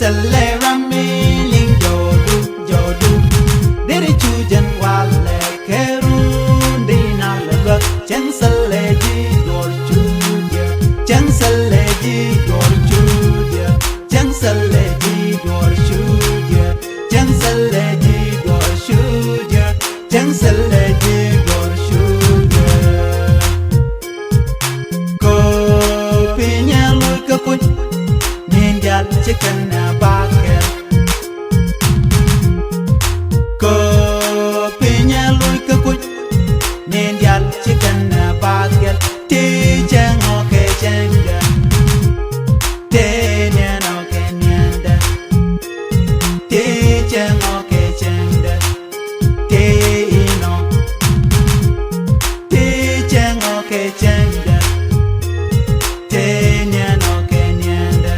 Selera miling jodu Dere chujan wale kerun dina lebak Jang seleji gor chuja Jang seleji gor chuja Jang seleji gor chuja Jang seleji gor chuja Jang seleji gor chuja Ko pinya lu kaput Ninjal chicken bucket Ko pinya lui kaput Ninjal chicken bucket Ti jang oke janga Ti nyan oke nyanda Ti jang oke janga Ti ino Ti jang oke janga Ti nyan oke nyanda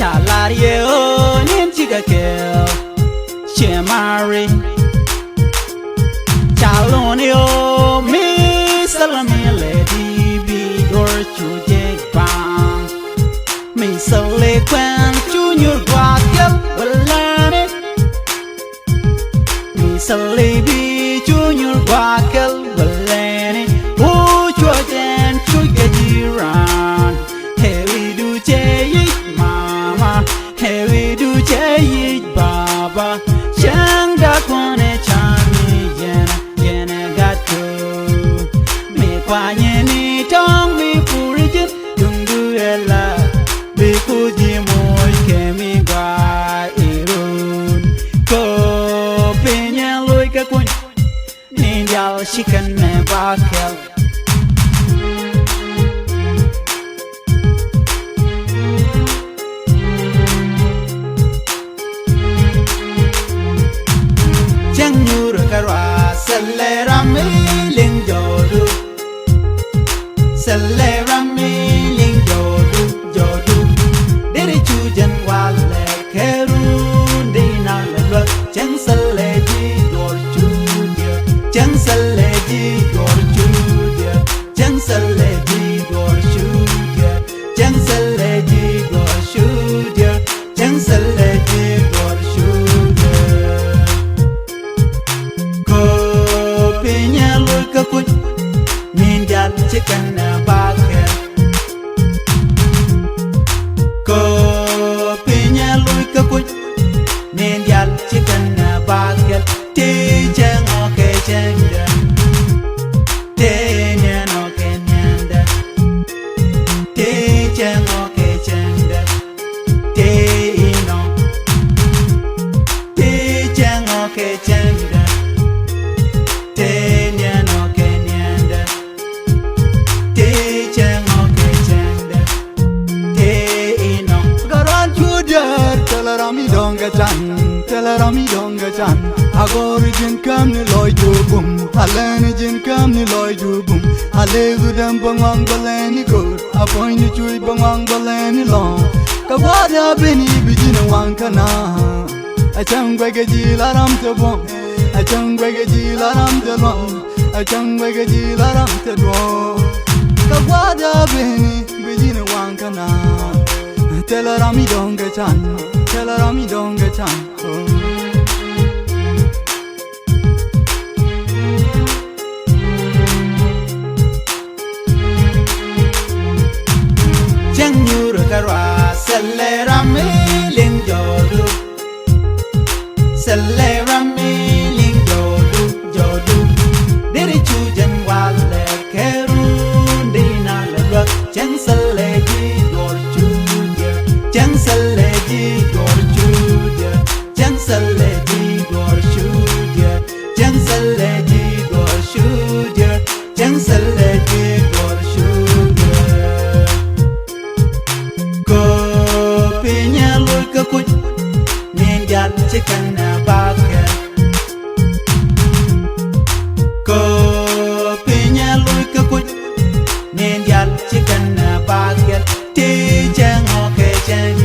Chalario ninchiga kel Chemari Chalonio Mi salami lady Bi gor chujek bang Mi sale kwen Junior guakel Walane Mi sale bi Junior guakel Walane Oh chujen chuge jiran Heavy do jay Heavy do jay baba Chang da kone chami yena gato Me kwa yeni tong mi purijit Dungu ela Bi kuji moy kemi gwa irun Ko pinya lui ka kun Ninjal shikan me bakel Selera miling jodu Selera miling jodu Dere chujan wale kerun dina lebak Jang seleji gor chuja Jang seleji gor chuja Jang seleji gor chuja Jang seleji gor chuja Jang seleji gor chuja Pinya lui kaput Ninjal chicken bucket Ko pinya lui kaput Ninjal chicken bucket Ti jang oke janga Ti nyan oke nyanda Ti jang oke janga Ti ino Ti jang oke janga Telarami donga chan Agor jin kam ni loy dubum Halen jin kam ni loy dubum Hale gudam bangwang baleni gur Apoy ni chuy bangwang baleni long Kawada beni bijina wang kana Achang gwege jilaram te bong Achang gwege jilaram te long Achang gwege jilaram te dwong Kawada beni bijina wang kana Telarami donga chan Telarami donga chan Jang nyuru karwa Selera miling jodu Selera miling jodu Dere chujan wale kerun dina lebak Jang seleji gor chuja Jang seleji gor chuja Jang seleji gor chuja Jang seleji gor chuja Jang seleji gor chuja Ko pinya lui kaput Ninjal chicken bucket Ko pinya lui kaput Ninjal chicken bucket Ti jang oke jang